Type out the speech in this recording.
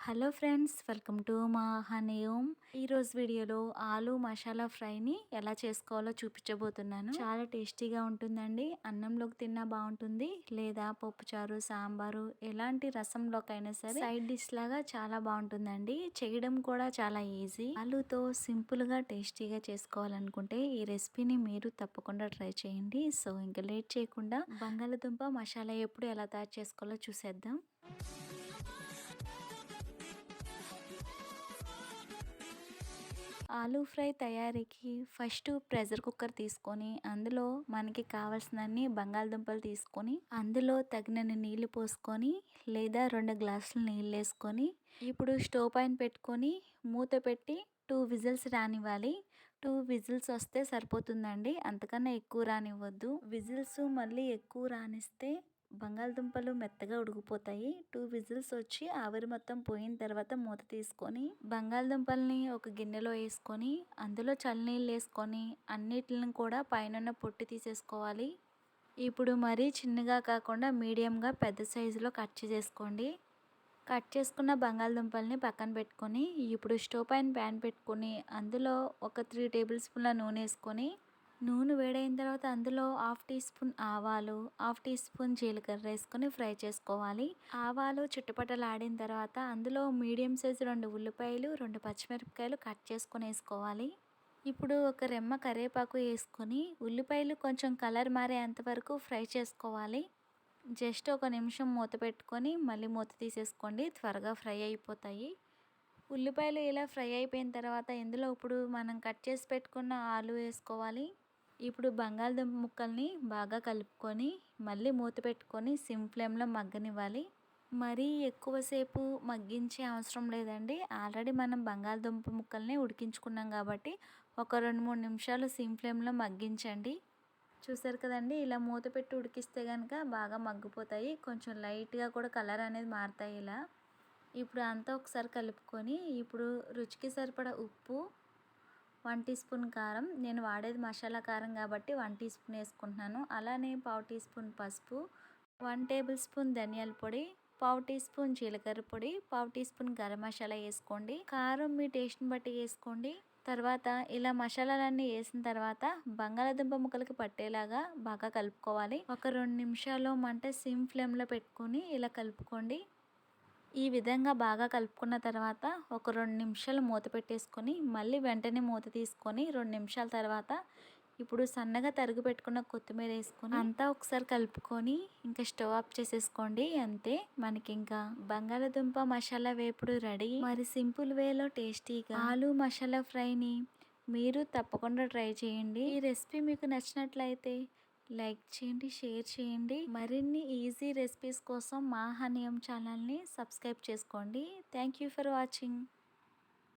Hello friends, welcome to మా హనీమ్. ఈరోజు వీడియోలో ఆలు మసాలా ఫ్రైని ఎలా చేసుకోవాలో చూపించబోతున్నాను. చాలా టేస్టీగా ఉంటుందండి. అన్నంలోకి తిన్నా బాగుంటుంది, లేదా పప్పుచారు, సాంబారు, ఎలాంటి రసంలోకైనా సరే సైడ్ డిష్ లాగా చాలా బాగుంటుందండి. చేయడం కూడా చాలా ఈజీ. ఆలుతో సింపుల్గా టేస్టీగా చేసుకోవాలనుకుంటే ఈ రెసిపీని మీరు తప్పకుండా ట్రై చేయండి. సో ఇంకా లేట్ చేయకుండా బంగాళదుంప మసాలా ఎప్పుడు ఎలా తయారు చేసుకోవాలో చూసేద్దాం. ఆలూ ఫ్రై తయారీకి ఫస్ట్ ప్రెషర్ కుక్కర్ తీసుకొని అందులో మనకి కావాల్సినన్ని బంగాళదుంపలు తీసుకొని అందులో తగినన్ని నీళ్లు పోసుకొని లేదా 2 గ్లాసులు నీళ్ళు వేసుకొని ఇప్పుడు స్టవ్ పైన పెట్టుకొని మూత పెట్టి 2 విజిల్స్ రానివ్వాలి. 2 విజిల్స్ వస్తే సరిపోతుందండి, అంతకన్నా ఎక్కువ రానివ్వద్దు. విజిల్స్ మళ్ళీ ఎక్కువ రానిస్తే బంగాళదుంపలు మెత్తగా ఉడికిపోతాయి. 2 విజిల్స్ వచ్చి ఆవిరి మొత్తం పోయిన తర్వాత మూత తీసుకొని బంగాళదుంపల్ని ఒక గిన్నెలో వేసుకొని అందులో చల్లనీళ్ళు వేసుకొని అన్నిటిని కూడా పైన పొట్టు తీసేసుకోవాలి. ఇప్పుడు మరీ చిన్నగా కాకుండా మీడియంగా పెద్ద సైజులో కట్ చేసేసుకోండి. కట్ చేసుకున్న బంగాళదుంపల్ని పక్కన పెట్టుకొని ఇప్పుడు స్టవ్ పైన ప్యాన్ పెట్టుకొని అందులో ఒక 3 టేబుల్ స్పూన్ల నూనె వేసుకొని నూనె వేడైన తర్వాత అందులో 1/2 టీ స్పూన్ ఆవాలు, 1/2 టీ స్పూన్ జీలకర్ర వేసుకొని ఫ్రై చేసుకోవాలి. ఆవాలు చిటపటలాడిన తర్వాత అందులో మీడియం సైజు 2 ఉల్లిపాయలు, 2 పచ్చిమిరపకాయలు కట్ చేసుకొని వేసుకోవాలి. ఇప్పుడు ఒక రెమ్మ కరివేపాకు వేసుకొని ఉల్లిపాయలు కొంచెం కలర్ మారేంత వరకు ఫ్రై చేసుకోవాలి. జస్ట్ ఒక నిమిషం మూత పెట్టుకొని మళ్ళీ మూత తీసేసుకోండి, త్వరగా ఫ్రై అయిపోతాయి. ఉల్లిపాయలు ఇలా ఫ్రై అయిపోయిన తర్వాత ఇందులో ఇప్పుడు మనం కట్ చేసి పెట్టుకున్న ఆలు వేసుకోవాలి. ఇప్పుడు బంగాళదుంప ముక్కల్ని బాగా కలుపుకొని మళ్ళీ మూత పెట్టుకొని సిమ్ ఫ్లేమ్లో మగ్గనివ్వాలి. మరీ ఎక్కువసేపు మగ్గించే అవసరం లేదండి. ఆల్రెడీ మనం బంగాళదుంప ముక్కల్ని ఉడికించుకున్నాం కాబట్టి ఒక 2-3 నిమిషాలు సిమ్ ఫ్లేమ్లో మగ్గించండి. చూసారు కదండి, ఇలా మూత పెట్టి ఉడికిస్తే కనుక బాగా మగ్గిపోతాయి. కొంచెం లైట్గా కూడా కలర్ అనేది మారుతాయి ఇలా. ఇప్పుడు అంతా ఒకసారి కలుపుకొని ఇప్పుడు రుచికి సరిపడా ఉప్పు, 1 టీ స్పూన్ కారం, నేను వాడేది మసాలా కారం కాబట్టి 1 టీ స్పూన్ వేసుకుంటున్నాను. అలానే 1/2 టీ స్పూన్ పసుపు, 1 టేబుల్ స్పూన్ ధనియాల పొడి, 1/2 టీ స్పూన్ జీలకర్ర పొడి, 1/2 టీ స్పూన్ గరం మసాలా వేసుకోండి. కారం మీ టేస్ట్ని బట్టి వేసుకోండి. తర్వాత ఇలా మసాలాలన్నీ వేసిన తర్వాత బంగాళాదుంప ముక్కలకి పట్టేలాగా బాగా కలుపుకోవాలి. ఒక 2 నిమిషాలు మంట సిమ్ ఫ్లేమ్లో పెట్టుకొని ఇలా కలుపుకోండి. ఈ విధంగా బాగా కలుపుకున్న తర్వాత ఒక 2 నిమిషాలు మూత పెట్టేసుకొని మళ్ళీ వెంటనే మూత తీసుకొని 2 నిమిషాల తర్వాత ఇప్పుడు సన్నగా తరిగి పెట్టుకున్న కొత్తిమీర వేసుకొని అంతా ఒకసారి కలుపుకొని ఇంకా స్టవ్ ఆఫ్ చేసేసుకోండి. అంతే, మనకి ఇంకా బంగాళదుంప మసాలా వేపుడు రెడీ. మరి సింపుల్ వేలో టేస్టీగా ఆలు మసాలా ఫ్రైని మీరు తప్పకుండా ట్రై చేయండి. ఈ రెసిపీ మీకు నచ్చినట్లయితే లైక్ చేయండి, షేర్ చేయండి. మరిన్ని ఈజీ రెసిపీస్ కోసం మా హనీయం ఛానల్ని సబ్స్క్రైబ్ చేసుకోండి. Thank you for watching.